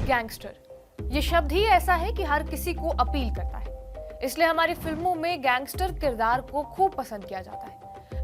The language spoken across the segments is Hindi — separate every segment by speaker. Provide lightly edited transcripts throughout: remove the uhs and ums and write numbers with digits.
Speaker 1: गैंगस्टर ये शब्द ही ऐसा है कि हर किसी को अपील करता है, इसलिए हमारी फिल्मों में गैंगस्टर किरदार को खूब पसंद किया जाता है।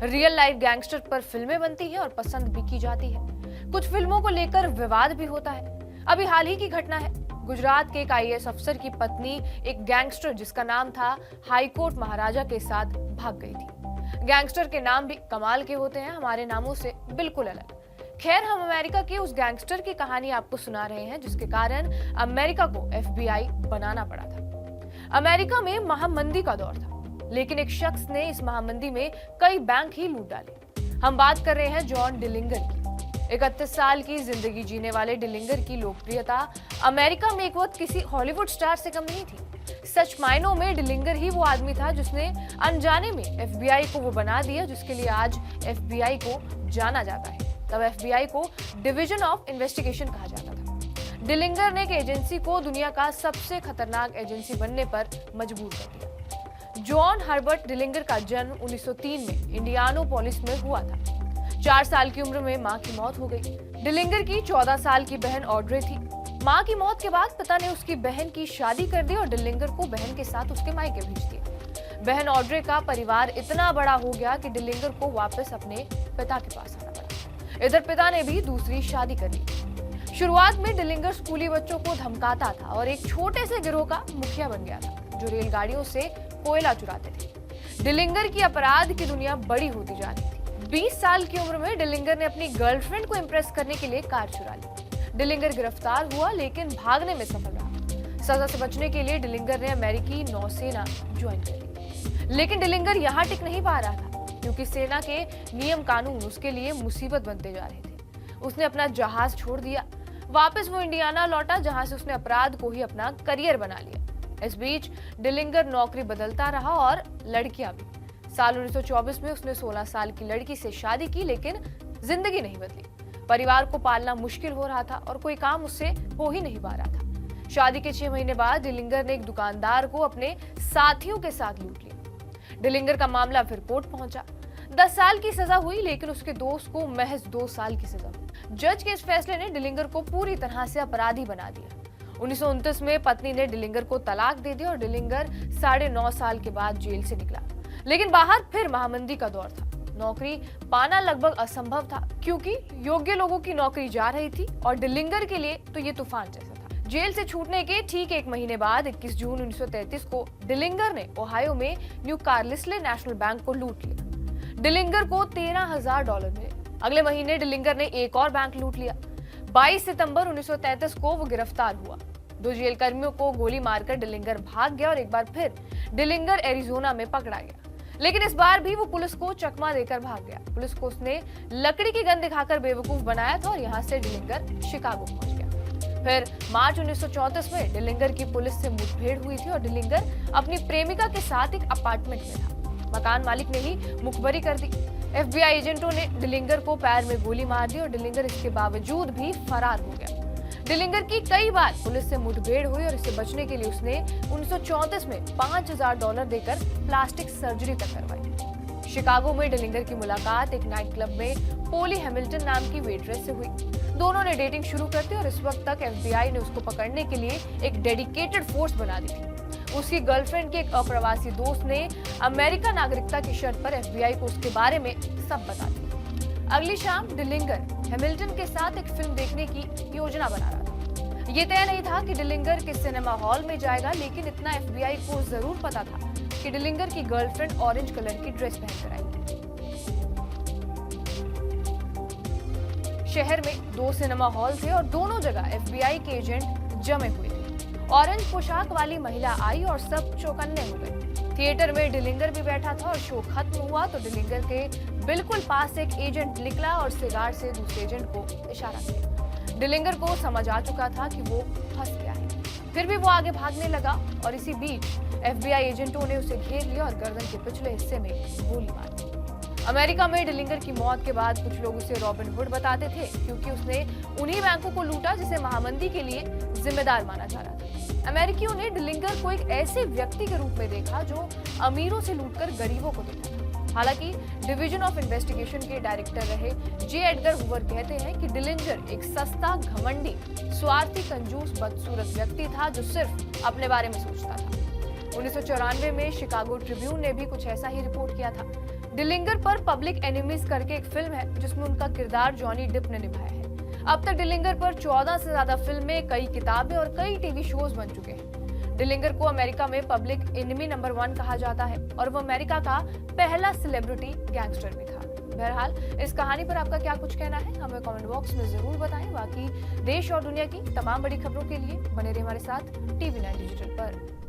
Speaker 1: रियल लाइफ गैंगस्टर पर फिल्में बनती हैं और पसंद भी की जाती है। कुछ फिल्मों को लेकर विवाद भी होता है। अभी हाल ही की घटना है, गुजरात के एक आईएएस अफसर की पत्नी एक गैंगस्टर जिसका नाम था हाईकोर्ट महाराजा के साथ भाग गई थी। गैंगस्टर के नाम भी कमाल के होते हैं, हमारे नामों से बिल्कुल अलग। खैर, हम अमेरिका के उस गैंगस्टर की कहानी आपको सुना रहे हैं जिसके कारण अमेरिका को एफबीआई बनाना पड़ा था। अमेरिका में महामंदी का दौर था, लेकिन एक शख्स ने इस महामंदी में कई बैंक ही लूट डाले। हम बात कर रहे हैं जॉन डिलिंगर की। 31 साल की जिंदगी जीने वाले डिलिंगर की लोकप्रियता अमेरिका में एक वक्त किसी हॉलीवुड स्टार से कम नहीं थी। सच मायनों में डिलिंगर ही वो आदमी था जिसने अनजाने में एफबीआई को वो बना दिया जिसके लिए आज एफबीआई को जाना जाता है। तब एफबीआई को डिवीजन ऑफ इन्वेस्टिगेशन कहा जाता था। डिलिंगर ने एक एजेंसी को दुनिया का सबसे खतरनाक एजेंसी बनने पर मजबूर कर दिया। जॉन हर्बर्ट डिलिंगर का जन्म 1903 में इंडियानापोलिस में हुआ था। 4 साल की उम्र में मां की मौत हो गई। डिलिंगर की 14 साल की बहन ऑड्रे थी। मां की मौत के बाद पिता ने उसकी बहन की शादी कर दी और डिलिंगर को बहन के साथ उसके मायके भेज दिया। बहन ऑड्रे का परिवार इतना बड़ा हो गया कि डिलिंगर को वापस अपने पिता के पास आना पड़ा। इधर पिता ने भी दूसरी शादी कर ली। शुरुआत में डिलिंगर स्कूली बच्चों को धमकाता था और एक छोटे से गिरोह का मुखिया बन गया था जो रेलगाड़ियों से कोयला चुराते थे। डिलिंगर की अपराध की दुनिया बड़ी होती जा रही थी। 20 साल की उम्र में डिलिंगर ने अपनी गर्लफ्रेंड को इम्प्रेस करने के लिए कार चुरा ली। डिलिंगर गिरफ्तार हुआ लेकिन भागने में सफल रहा। सजा से बचने के लिए डिलिंगर ने अमेरिकी नौसेना ज्वाइन कर ली, लेकिन डिलिंगर यहाँ टिक नहीं पा रहा था क्योंकि सेना के नियम कानून उसके लिए मुसीबत बनते जा रहे थे। उसने अपना जहाज छोड़ दिया। वापस वो इंडियाना लौटा जहां से उसने अपराध को ही अपना करियर बना लिया। इस बीच डिलिंगर नौकरी बदलता रहा और लड़कियां भी। साल 1924 में उसने 16 साल की लड़की से शादी की, लेकिन जिंदगी नहीं बदली। परिवार को पालना मुश्किल हो रहा था और कोई काम उससे हो ही नहीं पा रहा था। शादी के 6 महीने बाद डिलिंगर ने एक दुकानदार को अपने साथियों के साथ लूट लिया। डिलिंगर का मामला फिर कोर्ट पहुंचा। 10 साल की सजा हुई, लेकिन उसके दोस्त को महज 2 साल की सजा हुई। जज के इस फैसले ने डिलिंगर को पूरी तरह से अपराधी बना दिया। 1929 में पत्नी ने डिलिंगर को तलाक दे दी और डिलिंगर 9.5 साल के बाद जेल से निकला। लेकिन बाहर फिर महामंदी का दौर था। नौकरी पाना लगभग असंभव था क्योंकि योग्य लोगों की नौकरी जा रही थी और डिलिंगर के लिए तो ये तूफान जैसा था। जेल से छूटने के ठीक 1 महीने बाद 21 जून 1933 को डिलिंगर ने ओहायो में न्यू कार्लिसले नेशनल बैंक को लूट लिया। डिलिंगर को $13,000 मिले। अगले महीने डिलिंगर ने एक और बैंक लूट लिया। 22 सितंबर 1933 को वो गिरफ्तार हुआ। 2 जेल कर्मियों को गोली मारकर डिलिंगर भाग गया और एक बार फिर डिलिंगर एरिजोना में पकड़ा गया, लेकिन इस बार भी वो पुलिस को चकमा देकर भाग गया। पुलिस को उसने लकड़ी की गन दिखाकर बेवकूफ बनाया था और यहाँ से डिलिंगर शिकागो पहुंच गया। फिर मार्च 1934 में डिलिंगर की पुलिस से मुठभेड़ हुई थी और डिलिंगर अपनी प्रेमिका के साथ एक अपार्टमेंट में था। मकान मालिक ने ही मुखबरी कर दी। एफबीआई एजेंटों ने डिलिंगर को पैर में गोली मार दी और डिलिंगर इसके बावजूद भी फरार हो गया। डिलिंगर की कई बार पुलिस से मुठभेड़ हुई और इससे बचने के लिए उसने 1934 में $5,000 देकर प्लास्टिक सर्जरी तक करवाई। शिकागो में डिलिंगर की मुलाकात एक नाइट क्लब में पोली हैमिल्टन नाम की वेट्रेस से हुई। दोनों ने डेटिंग शुरू कर दी और इस वक्त तक एफबीआई ने उसको पकड़ने के लिए एक डेडिकेटेड फोर्स बना दी थी। उसकी गर्लफ्रेंड के एक अप्रवासी दोस्त ने अमेरिका नागरिकता की शर्त पर एफबीआई को उसके बारे में सब बता दिया। अगली शाम डिलिंगर हैमिल्टन के साथ एक फिल्म देखने की योजना बना रहा था। ये तय नहीं था कि डिलिंगर किस सिनेमा हॉल में जाएगा, लेकिन इतना एफबीआई को जरूर पता था कि डिलिंगर की गर्लफ्रेंड ऑरेंज कलर की ड्रेस पहनकर आएगी। शहर में 2 सिनेमा हॉल थे और दोनों जगह एफबीआई के एजेंट जमे हुए थे। ऑरेंज पोशाक वाली महिला आई और सब चौकन्ने हो गए। थिएटर में डिलिंगर भी बैठा था और शो खत्म हुआ तो डिलिंगर के बिल्कुल पास एक एजेंट निकला और सिगार से दूसरे एजेंट को इशारा किया। डिलिंगर को समझ आ चुका था कि वो फंस गया है, फिर भी वो आगे भागने लगा और इसी बीच एफबीआई एजेंटों ने उसे घेर लिया और गर्दन के पिछले हिस्से में गोली मार दी। अमेरिका में डिलिंगर की मौत के बाद कुछ लोग उसे रॉबिन हुड बताते थे क्योंकि उसने उन्हीं बैंकों को लूटा जिसे महामंदी के लिए जिम्मेदार माना जा रहा था। अमेरिकियों ने डिलिंगर को एक ऐसे व्यक्ति के रूप में देखा जो अमीरों से लूटकर गरीबों को देता था। हालांकि डिवीजन ऑफ इन्वेस्टिगेशन के डायरेक्टर रहे जे एडगर हूवर कहते हैं कि डिलिंगर एक सस्ता, घमंडी, स्वार्थी, कंजूस, बदसूरत व्यक्ति था जो सिर्फ अपने बारे में सोचता था। 1994 में शिकागो ट्रिब्यून ने भी कुछ ऐसा ही रिपोर्ट किया था। डिलिंगर पर पब्लिक एनिमीज करके एक फिल्म है जिसमें उनका किरदार जॉनी डिप ने निभाया है। अब तक डिलिंगर पर 14 से ज्यादा फिल्में, कई किताबें और कई टीवी शोज बन चुके हैं। डिलिंगर को अमेरिका में पब्लिक एनिमी नंबर 1 कहा जाता है और वो अमेरिका का पहला सेलिब्रिटी गैंगस्टर भी था। बहरहाल इस कहानी पर आपका क्या कुछ कहना है, हमें कमेंट बॉक्स में जरूर बताएं। बाकी देश और दुनिया की तमाम बड़ी खबरों के लिए बने रहिए हमारे साथ TV9 डिजिटल पर।